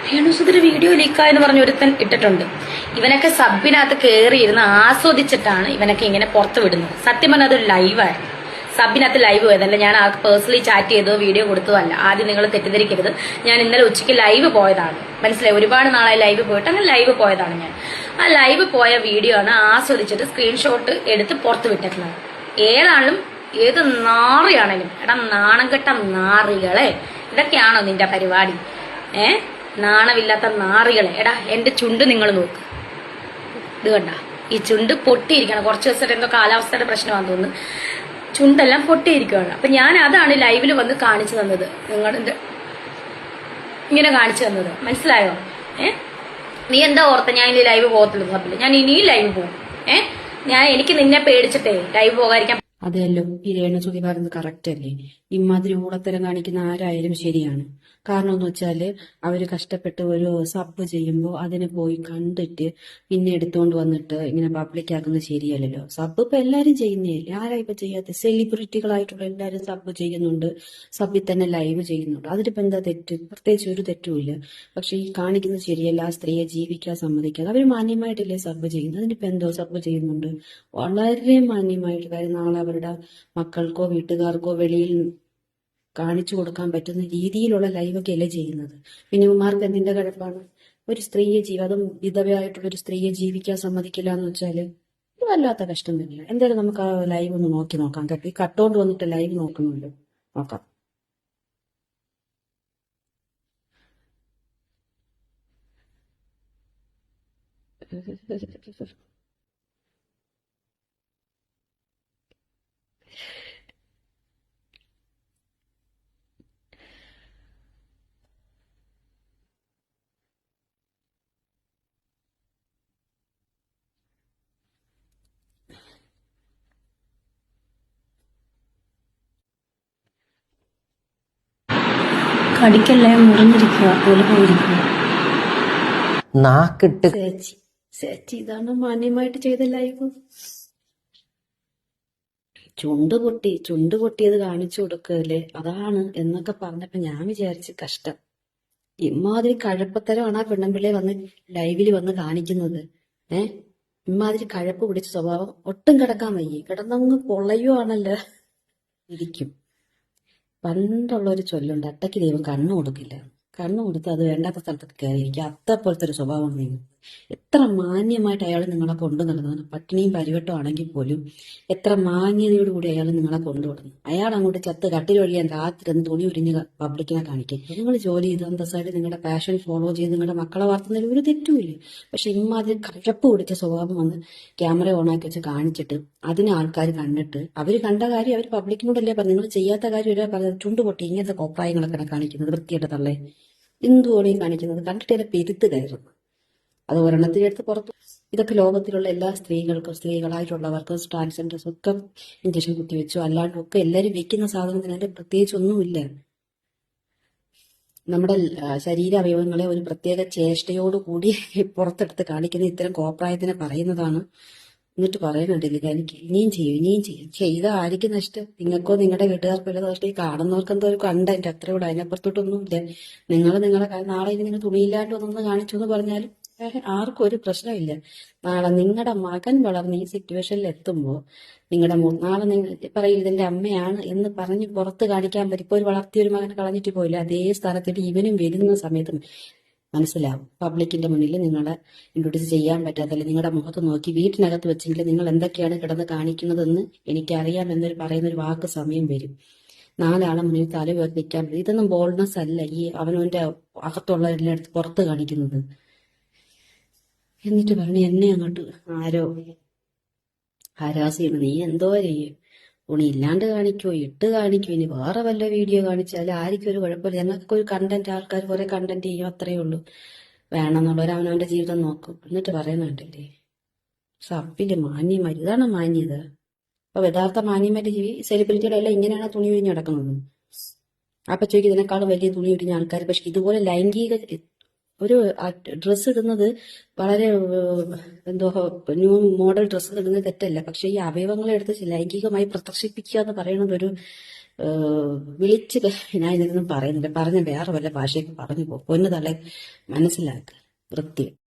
രേണുസുധിയുടെ video ലീക്കായെന്ന് പറഞ്ഞ് ഒരുത്തൻ ഇട്ടിട്ടുണ്ട്. ഇവനൊക്കെ സബിനകത്ത് കയറിയിരുന്ന് ആസ്വദിച്ചിട്ടാണ് ഇവനൊക്കെ ഇങ്ങനെ പുറത്തു വിടുന്നത്. സത്യം പറഞ്ഞാൽ അതൊരു ലൈവായിരുന്നു. സബിനകത്ത് ലൈവ് പോയതല്ല, ഞാൻ ആൾക്ക് പേഴ്സണലി ചാറ്റ് ചെയ്തോ വീഡിയോ കൊടുത്തതോ അല്ല. ആദ്യം നിങ്ങൾ തെറ്റിദ്ധരിക്കരുത്. ഞാൻ ഇന്നലെ ഉച്ചയ്ക്ക് ലൈവ് പോയതാണ്, മനസ്സിലായി. ഒരുപാട് നാളായി ലൈവ് പോയിട്ട്, അങ്ങനെ ലൈവ് പോയതാണ് ഞാൻ. ആ ലൈവ് പോയ വീഡിയോ ആണ് ആസ്വദിച്ചിട്ട് സ്ക്രീൻഷോട്ട് എടുത്ത് പുറത്ത് വിട്ടിട്ടുള്ളത്. ഏതാണെങ്കിലും ഏത് നാറിയാണെങ്കിലും, എടാ നാണം കെട്ട നാറികളെ, ഇതൊക്കെയാണോ നിന്റെ പരിപാടി? നാണമില്ലാത്ത നാറികളെ. എടാ എന്റെ ചുണ്ട് നിങ്ങൾ നോക്ക്, ഇത് കണ്ട, ഈ ചുണ്ട് പൊട്ടിയിരിക്കണം. കുറച്ച് ദിവസമായിട്ട് എന്തോ കാലാവസ്ഥയുടെ പ്രശ്നമാണെന്ന് തോന്നുന്നു, ചുണ്ടെല്ലാം പൊട്ടിയിരിക്കുകയാണ്. അപ്പൊ ഞാൻ അതാണ് ലൈവിൽ വന്ന് കാണിച്ചു തന്നത്, നിങ്ങളുടെ ഇങ്ങനെ കാണിച്ചു തന്നത്, മനസ്സിലായോ? നീ എന്താ ഓർത്ത ഞാൻ ഇനി ലൈവ് പോകത്തില്ല? പറഞ്ഞില്ല, ഞാൻ ഇനിയും ലൈവ് പോകും. ഞാൻ എനിക്ക് നിന്നെ പേടിച്ചിട്ടേ ലൈവ് പോകാതിരിക്കാൻ. അതെയല്ലോ ഈ രേണുസുതി പറയുന്നത് കറക്റ്റ് അല്ലേ? ഇമാതിരി ഊളത്തരം കാണിക്കുന്ന ആരായാലും ശരിയാണ്. കാരണം എന്ന് വെച്ചാല് അവര് കഷ്ടപ്പെട്ട് ഒരു സബ് ചെയ്യുമ്പോൾ അതിനെ പോയി കണ്ടിട്ട് പിന്നെ എടുത്തുകൊണ്ട് വന്നിട്ട് ഇങ്ങനെ പബ്ലിക് ശരിയല്ലല്ലോ. സബ് ഇപ്പൊ എല്ലാരും ചെയ്യുന്നതല്ലേ, ആരാ ഇപ്പൊ ചെയ്യാത്ത? സെലിബ്രിറ്റികളായിട്ടുള്ള എല്ലാരും സബ് ചെയ്യുന്നുണ്ട്, സബിൽ തന്നെ ലൈവ് ചെയ്യുന്നുണ്ട്. അതിലിപ്പോ എന്താ തെറ്റ്? പ്രത്യേകിച്ച് ഒരു തെറ്റുമില്ല. പക്ഷെ ഈ കാണിക്കുന്നത് ശരിയല്ല. ആ സ്ത്രീയെ ജീവിക്കാൻ സമ്മതിക്കാതെ അവര് മാന്യമായിട്ടല്ലേ സബ് ചെയ്യുന്നത്. അതിനിപ്പോ എന്തോ സബ് ചെയ്യുന്നുണ്ട്, വളരെ മാന്യമായിട്ട്. കാര്യം നാളെ അവരുടെ മക്കൾക്കോ വീട്ടുകാർക്കോ വെളിയിൽ കാണിച്ചു കൊടുക്കാൻ പറ്റുന്ന രീതിയിലുള്ള ലൈവൊക്കെ അല്ലേ ചെയ്യുന്നത്. പിന്നെ ഇവന്മാർക്ക് എന്തിന്റെ കഴപ്പാണ്? ഒരു സ്ത്രീയെ അതും വിധവയായിട്ടുള്ള ഒരു സ്ത്രീയെ ജീവിക്കാൻ സമ്മതിക്കില്ല എന്ന് വെച്ചാല് ഇത് വല്ലാത്ത കഷ്ടം തന്നെയാണ്. എന്തായാലും നമുക്ക് ആ ലൈവ് ഒന്ന് നോക്കാം കേട്ടോ. ഈ കട്ടോണ്ട് വന്നിട്ട് ലൈവ് നോക്കുന്നുണ്ട്, നോക്കാം. കടിക്കല്ലേ, മുറിഞ്ഞിരിക്കുക, ഒലിപ്പോയിരിക്കുക. നാക്കിട്ട് ചേച്ചി ഇതാണ് മാന്യമായിട്ട് ചെയ്ത ലൈവ്. ചുണ്ട് പൊട്ടിയത് കാണിച്ചു കൊടുക്കല്ലേ, അതാണ് എന്നൊക്കെ പറഞ്ഞപ്പോ ഞാൻ വിചാരിച്ച് കഷ്ടം. ഇമ്മാതിരി കഴപ്പത്തരമാണ് ആ പെണ്ണമ്പിള്ളയെ വന്ന് ലൈവിൽ വന്ന് കാണിക്കുന്നത്. ഇമ്മാതിരി കഴപ്പ് പിടിച്ച സ്വഭാവം ഒട്ടും കിടക്കാൻ വയ്യേ, കിടന്നങ്ങ് പൊള്ളയുവാണല്ലോ. ഇരിക്കും. പണ്ടുള്ള ഒരു ചൊല്ലുണ്ട്, അട്ടയ്ക്ക് ദൈവം കണ്ണു കൊടുക്കില്ല. കണ്ണു കൊടുത്ത് അത് വേണ്ടാത്ത സ്ഥലത്തൊക്കെ കയറിയിരിക്കും. അത്തപ്പോലത്തെ ഒരു സ്വഭാവം നിങ്ങൾ. എത്ര മാന്യമായിട്ട് അയാൾ നിങ്ങളെ കൊണ്ടു നടന്നു, പട്ടിണിയും പരിവട്ടം ആണെങ്കിൽ പോലും എത്ര മാന്യതയോടുകൂടി അയാൾ നിങ്ങളെ കൊണ്ടുവിടുന്നു. അയാൾ അങ്ങോട്ട് ചത്ത് കട്ടിൽ ഒഴിയാൻ രാത്രി തുണി ഉരിഞ്ഞ് പബ്ലിക്കിനെ കാണിക്കും. നിങ്ങൾ ജോലി ചെയ്ത് അന്തസ്സായിട്ട് നിങ്ങളുടെ പാഷൻ ഫോളോ ചെയ്ത് നിങ്ങളുടെ മക്കളെ വളർത്തുന്നതിൽ ഒരു തെറ്റുമില്ല. പക്ഷെ ഇമ്മാതിരി കഴപ്പ് പിടിച്ച സ്വഭാവം വന്ന് ക്യാമറ ഓണാക്കി വെച്ച് കാണിച്ചിട്ട് അതിനെ ആൾക്കാർ കണ്ടിട്ട് അവർ കണ്ട കാര്യം അവർ പബ്ലിക്കിനോടല്ലേ പറഞ്ഞു. നിങ്ങൾ ചെയ്യാത്ത കാര്യം ഒരാ പറഞ്ഞത് ചുണ്ട് പൊട്ടി ഇങ്ങനത്തെ കോപ്രായങ്ങളൊക്കെ കാണിക്കുന്നത്, വൃത്തിയായിട്ട് തള്ളേ എന്തുവാണ് ഈ കാണിക്കുന്നത്? കണ്ടിട്ട് എന്നെ പെരുത്ത് കയറുന്നു. അത് ഒരെണ്ണത്തിനെടുത്ത് പുറത്തു. ഇതൊക്കെ ലോകത്തിലുള്ള എല്ലാ സ്ത്രീകൾക്കും, സ്ത്രീകളായിട്ടുള്ളവർക്കും, ട്രാൻസ്ജെൻഡേഴ്സും ഒക്കെ ഇഞ്ചക്ഷൻ കുത്തിവെച്ചു അല്ലാണ്ടും ഒക്കെ എല്ലാവരും വെക്കുന്ന സാധനത്തിന് പ്രത്യേകിച്ചൊന്നുമില്ല. നമ്മുടെ ശരീര അവയവങ്ങളെ ഒരു പ്രത്യേക ചേഷ്ടയോടുകൂടി പുറത്തെടുത്ത് കാണിക്കുന്ന ഇത്തരം കോപ്രായത്തിനെ പറയുന്നതാണ്. എന്നിട്ട് പറയുന്നുണ്ടില്ല, എനിക്ക് ഇനിയും ചെയ്യും. ചെയ്ത ആയിരിക്കും നഷ്ടം? നിങ്ങൾക്കോ നിങ്ങളുടെ വീട്ടുകാർക്കോ ഇല്ല നഷ്ടം. ഈ കാണുന്നവർക്ക് എന്തോ ഒരു കണ്ടന്റ് അത്രേ ഉള്ളൂ, അതിനപ്പുറത്തോട്ടൊന്നും ഇല്ല. നിങ്ങളെ നാളെ ഇനി നിങ്ങൾ തുണിയില്ലാണ്ട് ഒന്നൊന്ന് കാണിച്ചു എന്ന് പറഞ്ഞാലും ആർക്കും ഒരു പ്രശ്നമില്ല. നാളെ നിങ്ങളുടെ മകൻ വളർന്ന് ഈ സിറ്റുവേഷനിൽ എത്തുമ്പോൾ നിങ്ങളുടെ നാളെ നിങ്ങൾ പറയില്ല ഇതിന്റെ അമ്മയാണ് എന്ന് പറഞ്ഞ് പുറത്ത് കാണിക്കാൻ പറ്റും. ഇപ്പോൾ ഒരു വളർത്തിയൊരു മകനെ കളഞ്ഞിട്ട് പോയില്ല, അതേ സ്ഥാനത്തിട്ട് ഇവനും വരുന്ന സമയത്തും മനസ്സിലാവും. പബ്ലിക്കിന്റെ മുന്നിൽ നിങ്ങളെ ഇൻട്രൊഡ്യൂസ് ചെയ്യാൻ പറ്റാത്തല്ല, നിങ്ങളുടെ മുഖത്ത് നോക്കി വീട്ടിനകത്ത് വെച്ചെങ്കിൽ നിങ്ങൾ എന്തൊക്കെയാണ് കിടന്ന് കാണിക്കുന്നതെന്ന് എനിക്കറിയാം എന്നൊരു പറയുന്നൊരു വാക്ക് സമയം വരും. നാലാളെ മുന്നിൽ തല ഉയർത്തി നിൽക്കാൻ പറ്റും. ഇതൊന്നും ബോൾഡ്നെസ് അല്ല ഈ അവനവന്റെ അകത്തുള്ള എല്ലായിടത്ത് പുറത്ത് കാണിക്കുന്നത്. എന്നിട്ട് പറഞ്ഞു എന്നെ അങ്ങോട്ട് ആരോ ഹരാസ് ചെയ്യണം. നീ എന്തോ ചെയ്യും? തുണി ഇല്ലാണ്ട് കാണിക്കോ, ഇട്ട് കാണിക്കോ, ഇനി വേറെ വല്ല വീഡിയോ കാണിച്ചാൽ ആർക്കും ഒരു കുഴപ്പമില്ല. ഞങ്ങൾക്ക് ഒരു കണ്ടന്റ്, ആൾക്കാർ കുറെ കണ്ടന്റ് ചെയ്യും, അത്രയേ ഉള്ളൂ. വേണമെന്നുള്ളവർ അവനവന്റെ ജീവിതം നോക്കും. എന്നിട്ട് പറയുന്നുണ്ടല്ലേ സപ്പില് മാന്യമാര്, ഇതാണ് മാന്യത. അപ്പൊ യഥാർത്ഥ മാന്യമായിട്ട് സെലിബ്രിറ്റികളെല്ലാം ഇങ്ങനെയാണ് തുണി ഒഴിഞ്ഞ് നടക്കുന്നത്. അപ്പൊ ചോദിക്കും ഇതിനേക്കാളും വലിയ തുണി ഒഴിഞ്ഞ ആൾക്കാർ. പക്ഷെ ഇതുപോലെ ലൈംഗിക ഒരു ഡ്രസ്സ് ഇടുന്നത് വളരെ എന്തോ ന്യൂ മോഡൽ ഡ്രസ്സ് ഇടുന്നത് തെറ്റല്ല. പക്ഷെ ഈ അവയവങ്ങളെ എടുത്ത് ലൈംഗികമായി പ്രദർശിപ്പിക്കുക എന്ന് പറയുന്നത് ഒരു വിളിച്ച് ഞാൻ ഇതിനൊന്നും പറയുന്നില്ല, പറഞ്ഞ വേറെ വല്ല ഭാഷയൊക്കെ പറഞ്ഞു പോകും. പൊന്നു തള്ളെ മനസ്സിലാക്കുക വൃത്തി.